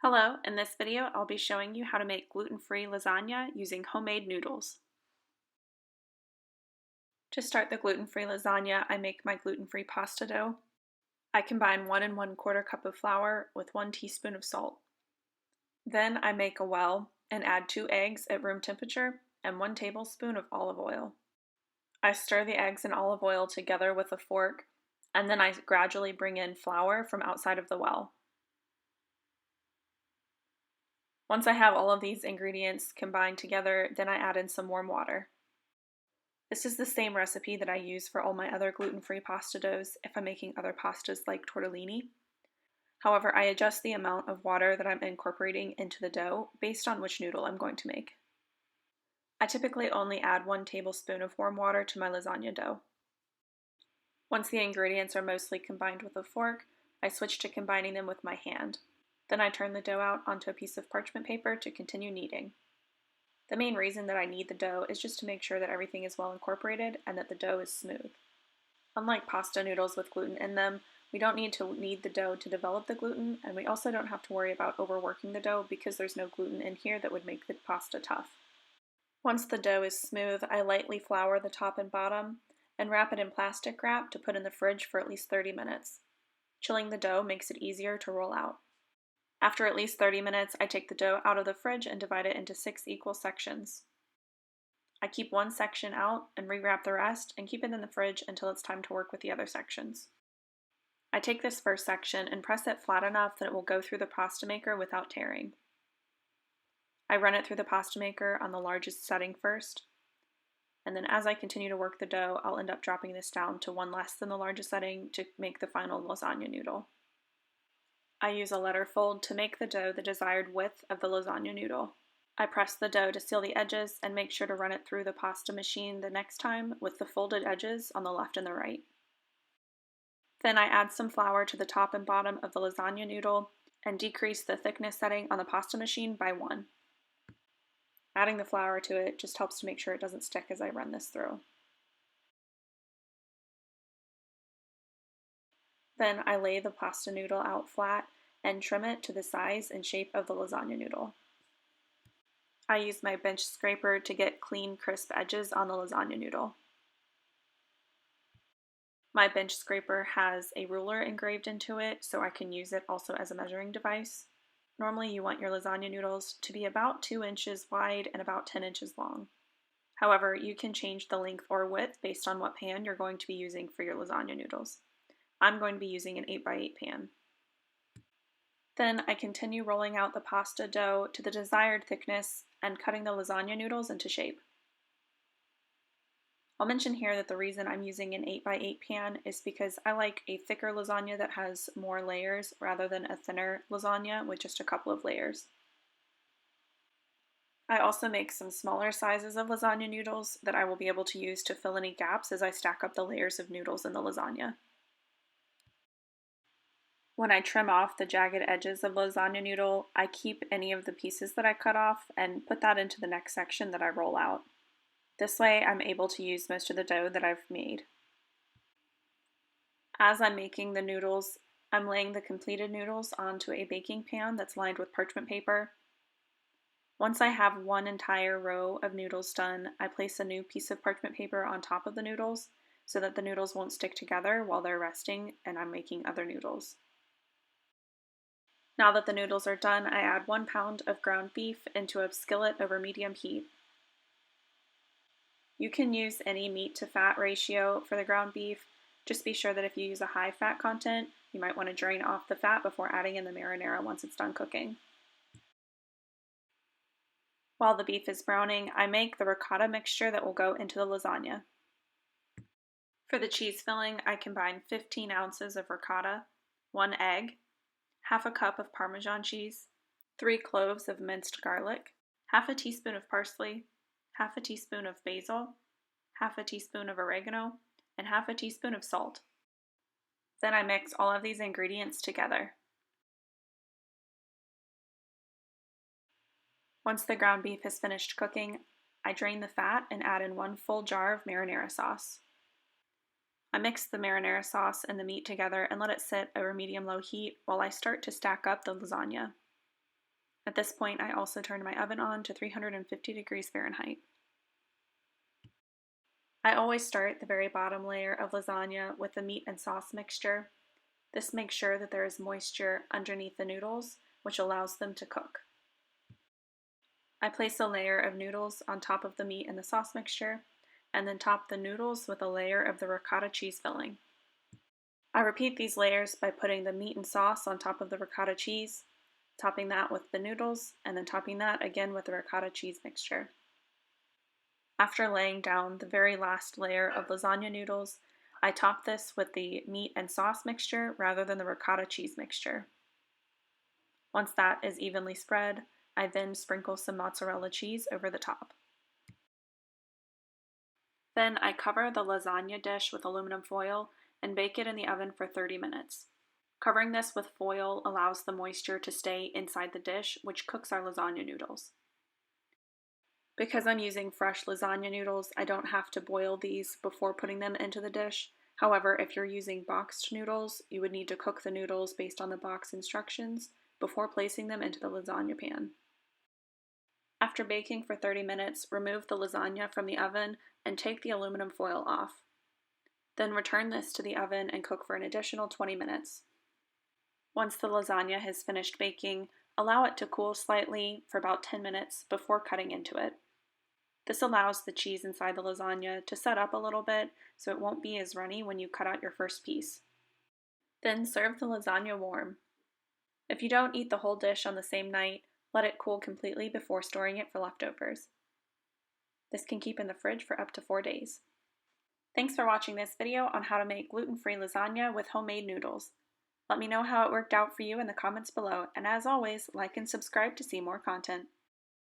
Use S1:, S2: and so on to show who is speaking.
S1: Hello, in this video I'll be showing you how to make gluten-free lasagna using homemade noodles. To start the gluten-free lasagna, I make my gluten-free pasta dough. I combine 1 1/4 cup of flour with 1 teaspoon of salt. Then I make a well and add 2 eggs at room temperature and 1 tablespoon of olive oil. I stir the eggs and olive oil together with a fork, and then I gradually bring in flour from outside of the well. Once I have all of these ingredients combined together, then I add in some warm water. This is the same recipe that I use for all my other gluten-free pasta doughs if I'm making other pastas like tortellini. However, I adjust the amount of water that I'm incorporating into the dough based on which noodle I'm going to make. I typically only add 1 tablespoon of warm water to my lasagna dough. Once the ingredients are mostly combined with a fork, I switch to combining them with my hand. Then I turn the dough out onto a piece of parchment paper to continue kneading. The main reason that I knead the dough is just to make sure that everything is well incorporated and that the dough is smooth. Unlike pasta noodles with gluten in them, we don't need to knead the dough to develop the gluten, and we also don't have to worry about overworking the dough because there's no gluten in here that would make the pasta tough. Once the dough is smooth, I lightly flour the top and bottom and wrap it in plastic wrap to put in the fridge for at least 30 minutes. Chilling the dough makes it easier to roll out. After at least 30 minutes, I take the dough out of the fridge and divide it into 6 equal sections. I keep one section out and rewrap the rest and keep it in the fridge until it's time to work with the other sections. I take this first section and press it flat enough that it will go through the pasta maker without tearing. I run it through the pasta maker on the largest setting first, and then as I continue to work the dough, I'll end up dropping this down to one less than the largest setting to make the final lasagna noodle. I use a letter fold to make the dough the desired width of the lasagna noodle. I press the dough to seal the edges and make sure to run it through the pasta machine the next time with the folded edges on the left and the right. Then I add some flour to the top and bottom of the lasagna noodle and decrease the thickness setting on the pasta machine by 1. Adding the flour to it just helps to make sure it doesn't stick as I run this through. Then I lay the pasta noodle out flat and trim it to the size and shape of the lasagna noodle. I use my bench scraper to get clean, crisp edges on the lasagna noodle. My bench scraper has a ruler engraved into it, so I can use it also as a measuring device. Normally you want your lasagna noodles to be about 2 inches wide and about 10 inches long. However, you can change the length or width based on what pan you're going to be using for your lasagna noodles. I'm going to be using an 8x8 pan. Then I continue rolling out the pasta dough to the desired thickness and cutting the lasagna noodles into shape. I'll mention here that the reason I'm using an 8x8 pan is because I like a thicker lasagna that has more layers rather than a thinner lasagna with just a couple of layers. I also make some smaller sizes of lasagna noodles that I will be able to use to fill any gaps as I stack up the layers of noodles in the lasagna. When I trim off the jagged edges of lasagna noodle, I keep any of the pieces that I cut off and put that into the next section that I roll out. This way I'm able to use most of the dough that I've made. As I'm making the noodles, I'm laying the completed noodles onto a baking pan that's lined with parchment paper. Once I have one entire row of noodles done, I place a new piece of parchment paper on top of the noodles so that the noodles won't stick together while they're resting and I'm making other noodles. Now that the noodles are done, I add 1 pound of ground beef into a skillet over medium heat. You can use any meat to fat ratio for the ground beef. Just be sure that if you use a high fat content, you might want to drain off the fat before adding in the marinara once it's done cooking. While the beef is browning, I make the ricotta mixture that will go into the lasagna. For the cheese filling, I combine 15 ounces of ricotta, 1 egg, half a cup of Parmesan cheese, 3 cloves of minced garlic, half a teaspoon of parsley, half a teaspoon of basil, half a teaspoon of oregano, and half a teaspoon of salt. Then I mix all of these ingredients together. Once the ground beef has finished cooking, I drain the fat and add in 1 full jar of marinara sauce. I mix the marinara sauce and the meat together and let it sit over medium-low heat while I start to stack up the lasagna. At this point, I also turned my oven on to 350 degrees Fahrenheit. I always start the very bottom layer of lasagna with the meat and sauce mixture. This makes sure that there is moisture underneath the noodles, which allows them to cook. I place a layer of noodles on top of the meat and the sauce mixture, and then top the noodles with a layer of the ricotta cheese filling. I repeat these layers by putting the meat and sauce on top of the ricotta cheese, topping that with the noodles, and then topping that again with the ricotta cheese mixture. After laying down the very last layer of lasagna noodles, I top this with the meat and sauce mixture rather than the ricotta cheese mixture. Once that is evenly spread, I then sprinkle some mozzarella cheese over the top. Then I cover the lasagna dish with aluminum foil and bake it in the oven for 30 minutes. Covering this with foil allows the moisture to stay inside the dish, which cooks our lasagna noodles. Because I'm using fresh lasagna noodles, I don't have to boil these before putting them into the dish. However, if you're using boxed noodles, you would need to cook the noodles based on the box instructions before placing them into the lasagna pan. After baking for 30 minutes, remove the lasagna from the oven and take the aluminum foil off. Then return this to the oven and cook for an additional 20 minutes. Once the lasagna has finished baking, allow it to cool slightly for about 10 minutes before cutting into it. This allows the cheese inside the lasagna to set up a little bit so it won't be as runny when you cut out your first piece. Then serve the lasagna warm. If you don't eat the whole dish on the same night, let it cool completely before storing it for leftovers. This can keep in the fridge for up to 4 days. Thanks for watching this video on how to make gluten-free lasagna with homemade noodles. Let me know how it worked out for you in the comments below, and as always, like and subscribe to see more content.